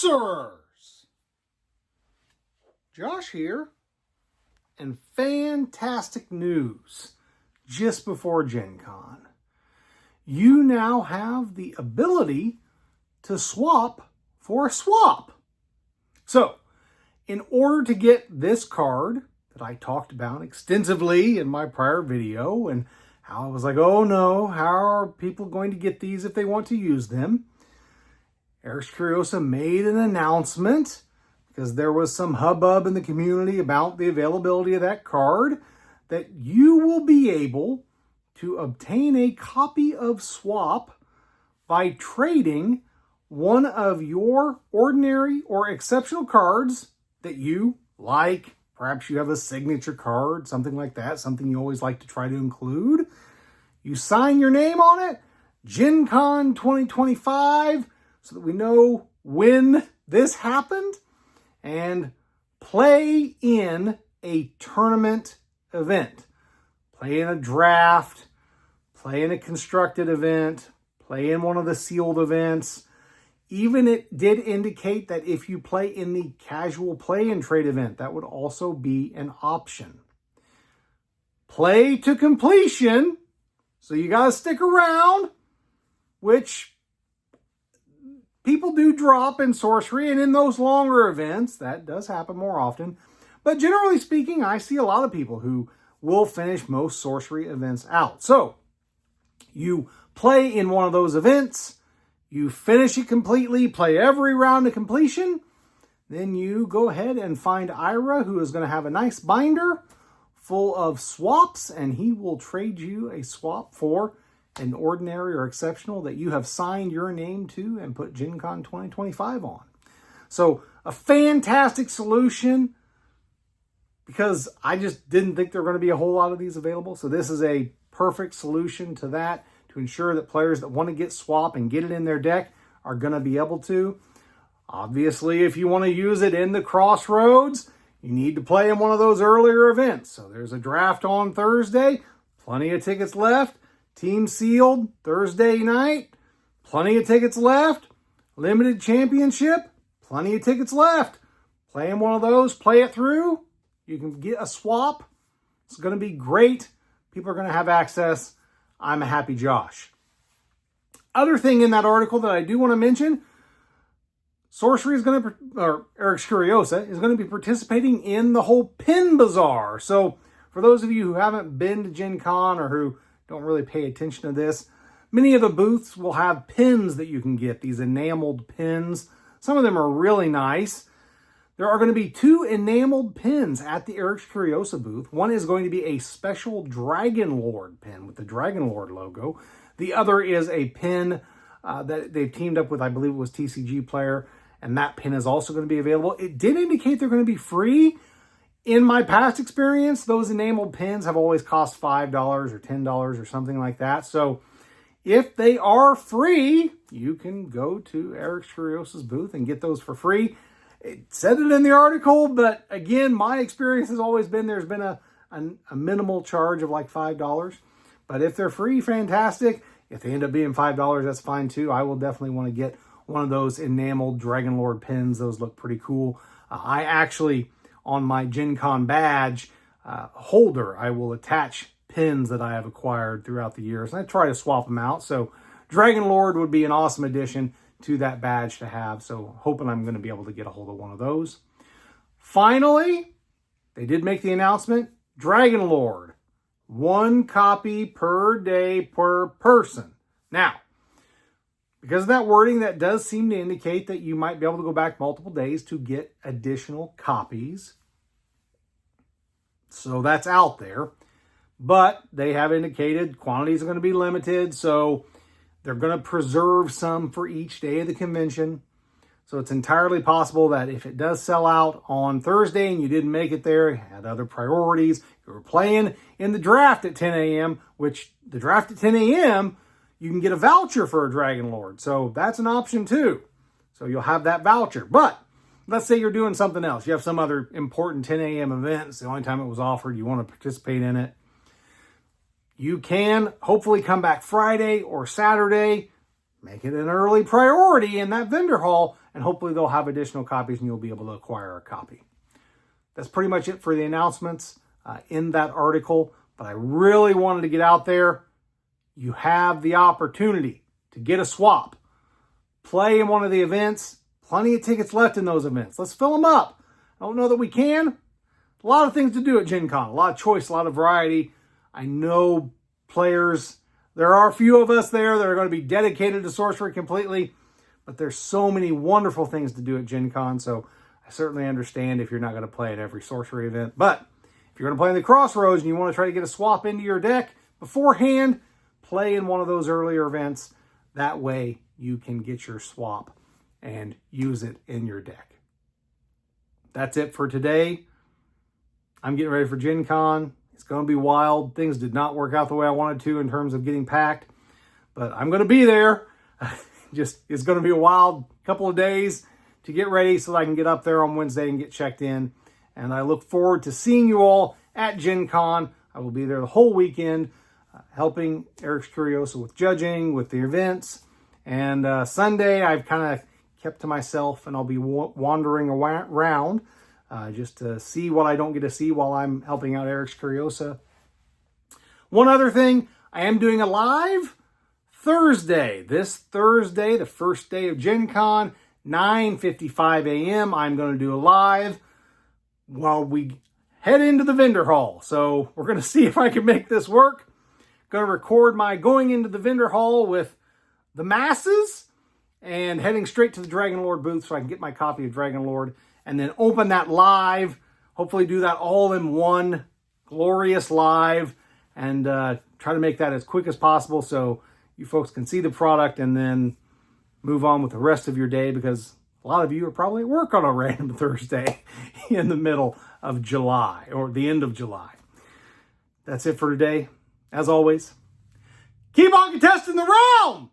Sorcerers! Josh here, and fantastic news just before Gencon. You now have the ability to swap for a swap. So, in order to get this card that I talked about extensively in my prior video, and how I was like, oh no, how are people going to get these if they want to use them? Eric's Curiosa made an announcement because there was some hubbub in the community about the availability of that card, that you will be able to obtain a copy of Swap by trading one of your ordinary or exceptional cards that you like. Perhaps you have a signature card, something like that, something you always like to try to include. You sign your name on it, Gencon 2025, so that we know when this happened, and play in a tournament event. Play in a draft, play in a constructed event, play in one of the sealed events. Even it did indicate that if you play in the casual play and trade event, that would also be an option. Play to completion, so you got to stick around, which people do drop in Sorcery, and in those longer events, that does happen more often. But generally speaking, I see a lot of people who will finish most Sorcery events out. So, you play in one of those events, you finish it completely, play every round to completion, then you go ahead and find Ira, who is going to have a nice binder full of swaps, and he will trade you a swap for an ordinary or exceptional that you have signed your name to and put Gencon 2025 on. So a fantastic solution, because I just didn't think there were going to be a whole lot of these available. So this is a perfect solution to that, to ensure that players that want to get Swap and get it in their deck are going to be able to. Obviously, if you want to use it in the Crossroads, you need to play in one of those earlier events. So there's a draft on Thursday, plenty of tickets left. Team sealed Thursday night, plenty of tickets left. Limited championship, plenty of tickets left. Play in one of those, play it through. You can get a swap. It's going to be great. People are going to have access. I'm a happy Josh. Other thing in that article that I do want to mention, Sorcery is going to, or Eric's Curiosa is going to be participating in the whole pin bazaar. So for those of you who haven't been to Gen Con or who don't really pay attention to this, many of the booths will have pins that you can get, these enameled pins. Some of them are really nice. There are going to be 2 enameled pins at the Eric's Curiosa booth. One is going to be a special Dragonlord pin with the Dragonlord logo. The other is a pin that they've teamed up with, I believe it was TCG Player, and that pin is also going to be available. It did indicate they're going to be free. In my past experience, those enameled pins have always cost $5 or $10 or something like that. So if they are free, you can go to Eric's Curiosa's booth and get those for free. It said it in the article, but again, my experience has always been there's been a minimal charge of like $5. But if they're free, fantastic. If they end up being $5, that's fine too. I will definitely want to get one of those enameled Dragonlord pins. Those look pretty cool. I actually, on my Gen Con badge holder, I will attach pins that I have acquired throughout the years, and I try to swap them out. So Dragonlord would be an awesome addition to that badge to have. So hoping I'm going to be able to get a hold of one of those. Finally, they did make the announcement, Dragonlord, 1 copy per day per person. Now, because of that wording, that does seem to indicate that you might be able to go back multiple days to get additional copies. So that's out there. But they have indicated quantities are going to be limited, so they're going to preserve some for each day of the convention. So it's entirely possible that if it does sell out on Thursday and you didn't make it there, had other priorities, you were playing in the draft at 10 a.m., which the draft at 10 a.m., you can get a voucher for a Dragonlord. So that's an option too. So you'll have that voucher. But let's say you're doing something else. You have some other important 10 a.m. event. It's the only time it was offered. You want to participate in it. You can hopefully come back Friday or Saturday, make it an early priority in that vendor hall, and hopefully they'll have additional copies and you'll be able to acquire a copy. That's pretty much it for the announcements in that article, but I really wanted to get out there. You have the opportunity to get a swap, play in one of the events. Plenty of tickets left in those events. Let's fill them up. I don't know that we can. A lot of things to do at Gencon, a lot of choice, a lot of variety. I know players, there are a few of us there that are going to be dedicated to Sorcery completely, but there's so many wonderful things to do at Gencon, so I certainly understand if you're not going to play at every Sorcery event. But if you're going to play in the Crossroads and you want to try to get a swap into your deck beforehand, play in one of those earlier events. That way you can get your swap and use it in your deck. That's it for today. I'm getting ready for Gencon. It's going to be wild. Things did not work out the way I wanted to in terms of getting packed, but I'm going to be there. It's going to be a wild couple of days to get ready so that I can get up there on Wednesday and get checked in. And I look forward to seeing you all at Gencon. I will be there the whole weekend, helping Eric's Curiosa with judging, with the events. And Sunday, I've kind of kept to myself, and I'll be wandering around just to see what I don't get to see while I'm helping out Eric's Curiosa. One other thing, I am doing a live Thursday. This Thursday, the first day of Gencon, 9:55 a.m. I'm going to do a live while we head into the vendor hall. So we're going to see if I can make this work. Going to record my going into the vendor hall with the masses and heading straight to the Dragonlord booth so I can get my copy of Dragonlord and then open that live. Hopefully do that all in one glorious live and try to make that as quick as possible so you folks can see the product and then move on with the rest of your day, because a lot of you are probably at work on a random Thursday in the middle of July or the end of July. That's it for today. As always, keep on contesting the realm!